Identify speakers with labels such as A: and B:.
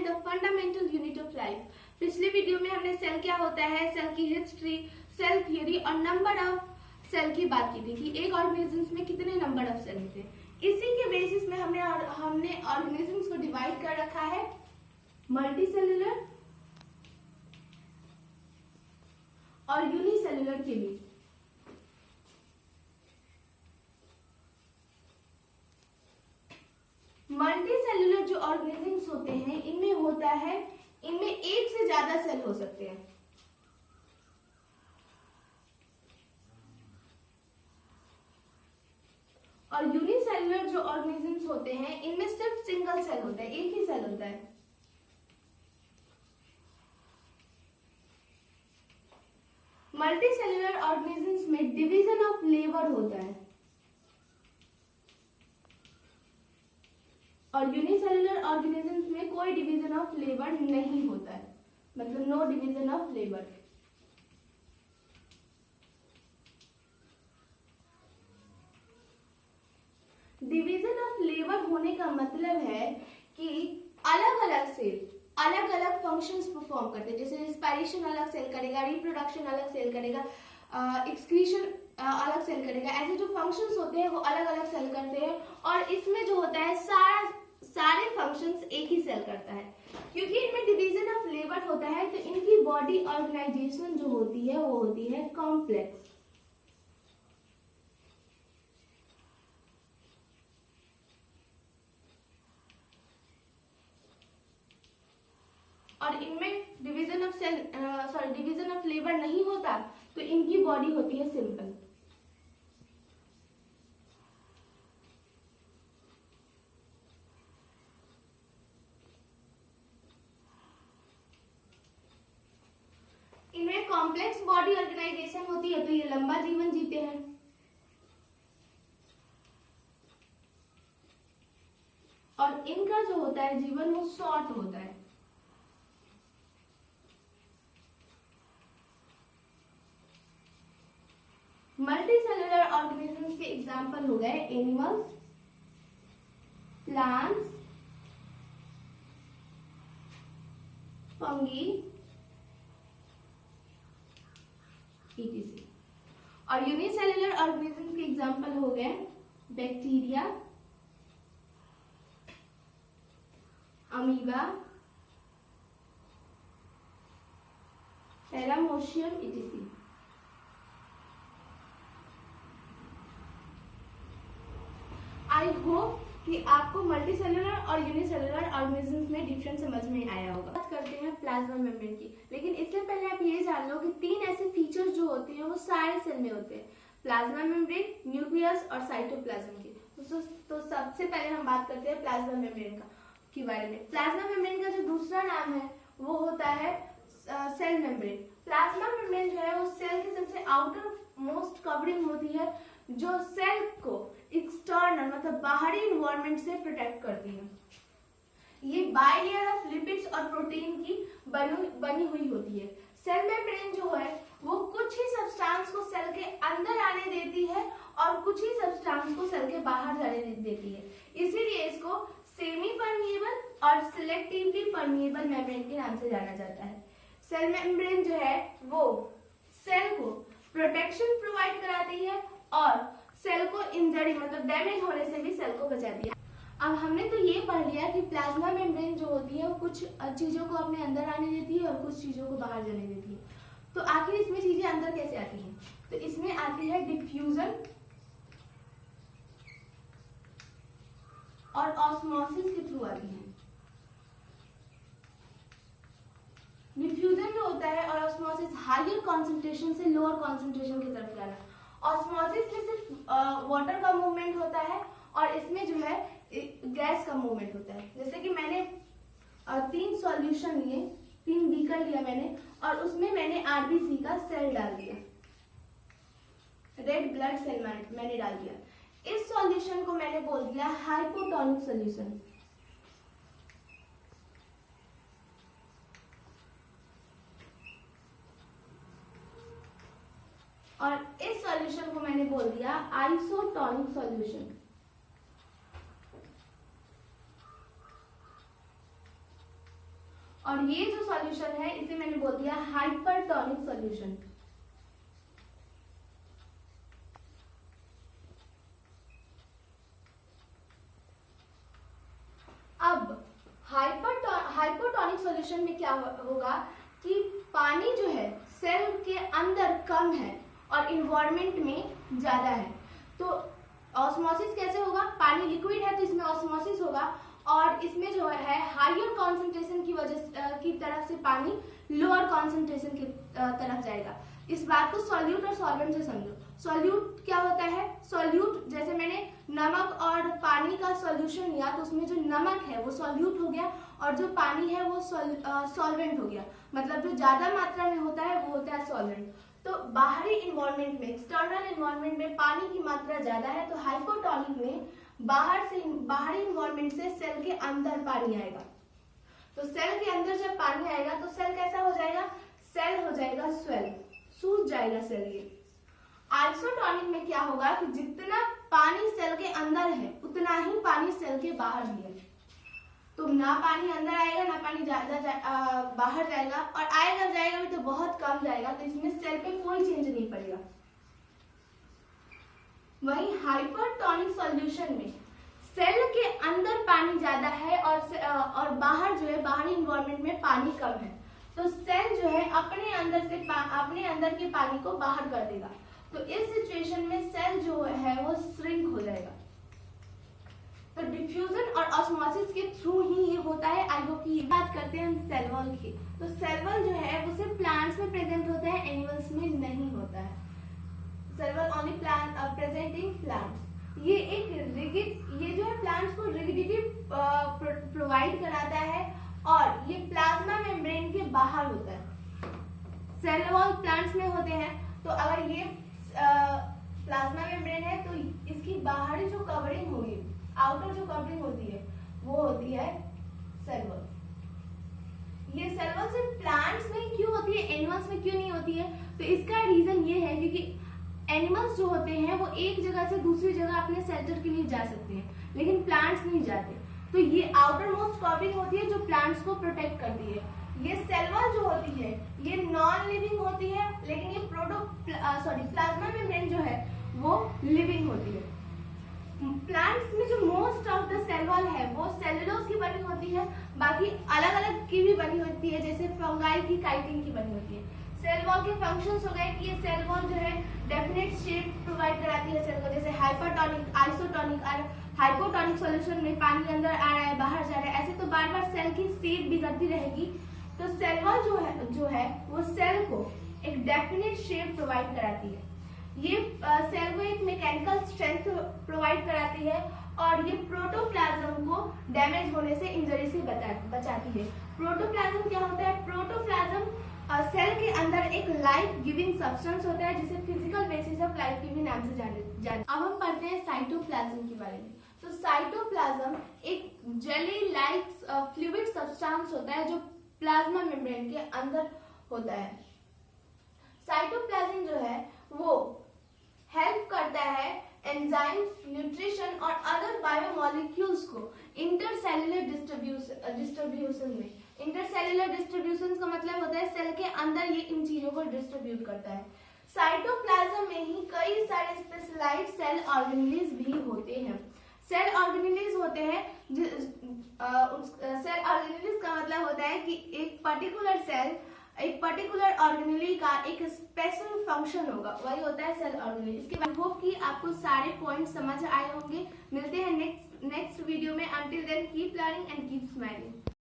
A: The fundamental unit of life. पिछले video में हमने सेल क्या होता है, सेल की हिस्ट्री, सेल थियरी और नंबर ऑफ सेल की बात की थी कि एक ऑर्गेनिजम्स में कितने नंबर ऑफ सेल होते हैं। इसी के बेसिस में हमने ऑर्गेनिजम्स को डिवाइड कर रखा है मल्टी सेलुलर और यूनिसेलुलर के बीच। मल्टी सेलुलर जो ऑर्गेनिजम्स होते हैं इनमें एक से ज्यादा सेल हो सकते हैं। और यूनिसेलुलर जो ऑर्गेनिजम्स होते हैं इनमें सिर्फ सिंगल सेल होता है, एक ही सेल होता है। मल्टी सेलुलर ऑर्गेनिजम्स में डिवीजन ऑफ लेबर होता है और यूनिसेलुलर ऑर्गेनिजम्स में कोई डिवीजन ऑफ लेबर नहीं होता है, मतलब no division of labour. Division of labour होने का मतलब है कि अलग अलग सेल अलग अलग फंक्शंस परफॉर्म करते हैं। जैसे रिस्पायरेशन अलग सेल करेगा, रिप्रोडक्शन अलग सेल करेगा, एक्सक्रीशन अलग सेल करेगा। ऐसे जो फंक्शंस होते हैं वो अलग अलग सेल करते हैं और इसमें जो होता है सारे फंक्शंस एक ही सेल करता है। क्योंकि इनमें डिवीजन ऑफ लेबर होता है तो इनकी बॉडी ऑर्गेनाइजेशन जो होती है वो होती है कॉम्प्लेक्स। और इनमें डिवीजन ऑफ लेबर नहीं होता तो इनकी बॉडी होती है सिंपल। इनमें कॉम्प्लेक्स बॉडी ऑर्गेनाइजेशन होती है तो ये लंबा जीवन जीते हैं। और इनका जो होता है जीवन वो शॉर्ट होता है। मल्टी सेलुलर ऑर्गेनिजम्स के एग्जाम्पल हो गए एनिमल्स, प्लांट्स, फंगी, etc. और यूनिसेलुलर ऑर्गेनिजम्स के एग्जाम्पल हो गए bacteria, amoeba, paramecium, etc. I hope कि आपको मल्टीसेलुलर और यूनिसेलुलर ऑर्गेनिजम्स में डिफरेंस समझ में आया होगा। बात करते हैं प्लाज्मा मेम्ब्रेन की, लेकिन इससे पहले आप ये जान लो कि 3 ऐसे फीचर्स जो होते हैं वो सारे सेल में होते हैं, प्लाज्मा मेम्ब्रेन, न्यूक्लियस और साइटोप्लाज्म की। तो सबसे पहले हम बात करते हैं प्लाज्मा मेम्ब्रेन के बारे में। प्लाज्मा मेम्ब्रेन का जो दूसरा नाम है वो होता है सेल मेम्ब्रेन। प्लाज्मा मेम्ब्रेन जो है वो सेल की सबसे आउटर मोस्ट कवरिंग होती है जो सेल को एक्सटर्नल मतलब बाहरी इन्वायरमेंट से प्रोटेक्ट करती है। ये बाइलेयर ऑफ लिपिड्स और प्रोटीन की बनी हुई होती है। सेल मेम्ब्रेन जो है वो कुछ ही सब्सटेंस को सेल के अंदर आने देती है और कुछ ही सब्सटेंस को सेल के बाहर जाने देती है। इसीलिए इसको सेमी परमिएबल और सिलेक्टिवली परमिएबल मेम्ब्रेन के नाम से जाना जाता है। सेल मेम्ब्रेन जो है वो सेल को प्रोटेक्शन प्रोवाइड कराती है और सेल को इंजरी मतलब डैमेज होने से भी सेल को बचाती है। अब हमने तो ये पढ़ लिया कि प्लाज्मा मेम्ब्रेन जो होती है वो कुछ चीजों को अपने अंदर आने देती है और कुछ चीजों को बाहर जाने देती है। तो आखिर इसमें चीजें अंदर कैसे आती हैं? तो इसमें आती है डिफ्यूजन और ऑस्मोसिस के थ्रू आती है। डिफ्यूजन जो होता है और ऑस्मोसिस हायर कॉन्सेंट्रेशन से लोअर कॉन्सेंट्रेशन की तरफ जाना। ऑस्मोसिस में सिर्फ वाटर का मूवमेंट होता है और इसमें जो है गैस का मूवमेंट होता है। जैसे कि मैंने 3 सॉल्यूशन लिए, 3 बीकर लिया मैंने और उसमें मैंने आरबीसी का सेल डाल दिया, रेड ब्लड सेल मैंने डाल दिया। इस सॉल्यूशन को मैंने बोल दिया हाइपोटोनिक सॉल्यूशन। और इस सॉल्यूशन को मैंने बोल दिया आइसोटोनिक सॉल्यूशन। और ये जो सॉल्यूशन है इसे मैंने बोल दिया हाइपरटोनिक सॉल्यूशन। अब हाइपोटोनिक सॉल्यूशन में क्या होगा कि पानी जो है सेल के अंदर कम है और इन्वायरमेंट में ज्यादा है। तो ऑस्मोसिस कैसे होगा? पानी लिक्विड है तो इसमें ऑस्मोसिस होगा और इसमें जो है हायर कॉन्सेंट्रेशन की वजह की तरफ से पानी लोअर कॉन्सेंट्रेशन की तरफ जाएगा। इस बात को सॉल्यूट और सॉल्वेंट से समझो। सॉल्यूट क्या होता है? सॉल्यूट जैसे मैंने नमक और पानी का सॉल्यूशन लिया तो उसमें जो नमक है वो सॉल्यूट हो गया और जो पानी है वो सॉल्वेंट हो गया। मतलब जो ज्यादा मात्रा में होता है वो होता है सॉल्वेंट। तो बाहरी इन्वायरमेंट में, एक्सटर्नल इन्वायरमेंट में पानी की मात्रा ज्यादा है तो हाइपोटोनिक में बाहरी इन्वायरमेंट से सेल के अंदर पानी आएगा। तो सेल के अंदर जब पानी आएगा तो सेल कैसा हो जाएगा? सेल हो जाएगा स्वेल, सूज जाएगा सेल। ये आइसोटोनिक में क्या होगा कि जितना पानी सेल के अंदर है उतना ही पानी सेल के बाहर भी है। तो ना पानी अंदर आएगा ना पानी बाहर जाएगा, और आएगा जाएगा भी तो बहुत कम जाएगा। तो इसमें सेल पे कोई चेंज नहीं पड़ेगा। वहीं हाइपरटोनिक सॉल्यूशन में सेल के अंदर पानी ज्यादा है और बाहर जो है बाहरी इन्वायरमेंट में पानी कम है। तो सेल जो है अपने अंदर के पानी को बाहर कर देगा। तो इस सिचुएशन में सेल जो है वो श्रिंक हो जाएगा। तो डिफ्यूजन और ऑस्मोसिस के थ्रू ही ये होता है। आई होप की बात करते हैं हम सेल वॉल की। तो सेल वॉल जो है वो सिर्फ प्लांट्स में प्रेजेंट होता है, एनिमल्स में नहीं होता है। Cell wall only present in plants. ये जो है प्लांट्स को रिगिडिटी प्रोवाइड कराता है और ये प्लाज्मा मेम्ब्रेन के बाहर होता है। सेल वॉल प्लांट्स में होते हैं तो अगर ये प्लाज्मा मेम्ब्रेन है तो इसकी बाहरी जो कवरिंग होगी, आउटर जो कवरिंग होती है वो होती है सेल वॉल। ये सेल वॉल सिर्फ प्लांट्स में क्यों होती है, एनिमल्स में क्यों नहीं होती है? तो इसका रीजन ये है क्योंकि एनिमल्स जो होते हैं वो एक जगह से दूसरी जगह अपने शेल्टर के लिए जा सकते हैं, लेकिन प्लांट्स नहीं जाते। तो ये आउटर मोस्ट कवरिंग होती है जो प्लांट्स को प्रोटेक्ट करती है। ये सेल वॉल जो होती है ये नॉन लिविंग होती है, लेकिन ये प्लाज्मा मेम्ब्रेन जो है वो लिविंग होती है। प्लांट्स में जो most of the cell wall है वो सेलुलोज की बनी होती है, बाकी अलग अलग की भी बनी होती है, जैसे फंगाई की, काइटिन की बनी होती है। सेल वॉल के फंक्शंस हो गए कि ये सेल वॉल जो है डेफिनेट शेप प्रोवाइड कराती है सेल को, जैसे हाइपरटोनिक, आइसोटोनिक और हाइपोटोनिक सॉल्यूशन में पानी अंदर आ रहा है बाहर जा रहा है, ऐसे तो बार बार सेल की शेप बिगड़ती रहेगी। तो सेल वॉल जो है वो सेल को एक डेफिनेट शेप प्रोवाइड कराती है। ये सेल को एक मैकेनिकल स्ट्रेंथ प्रोवाइड कराती है और ये प्रोटोप्लाज्म को डैमेज होने से, इंजरी से बचाती है। प्रोटोप्लाज्म क्या होता है? प्रोटोप्लाज्म सेल के अंदर एक लाइफ गिविंग सब्सटेंस होता है जिसे फिजिकल बेसिस ऑफ लाइफ के भी नाम से जाने। अब हम पढ़ते हैं साइटोप्लाज्म के बारे में। तो साइटोप्लाज्म एक जेली लाइक फ्लूइड सब्सटेंस होता है जो प्लाज्मा मेम्ब्रेन के अंदर होता है। साइटोप्लाज्म जो है वो हेल्प करता है एंजाइम्स, न्यूट्रिशन और अदर बायोमोलिक्यूल्स को इंटरसेल्युलर डिस्ट्रीब्यूशन में। इंटरसेल्युलर डिस्ट्रीब्यूशन का मतलब होता है सेल के अंदर ये इन चीजों को डिस्ट्रीब्यूट करता है। साइटोप्लाज्म में ही कई सारे स्पेशलाइज्ड सेल ऑर्गेनेल्स भी होते हैं। सेल ऑर्गेनेल्स होते हैं, सेल ऑर्गेनेल्स का मतलब होता है कि एक पर्टिकुलर सेल, एक पर्टिकुलर ऑर्गेनेल का एक स्पेशल फंक्शन होगा, वही होता है सेल ऑर्गेनेल। इसके बाद होप कि आपको सारे पॉइंट समझ आए होंगे। मिलते हैं नेक्स्ट वीडियो में। Until then keep learning and keep smiling.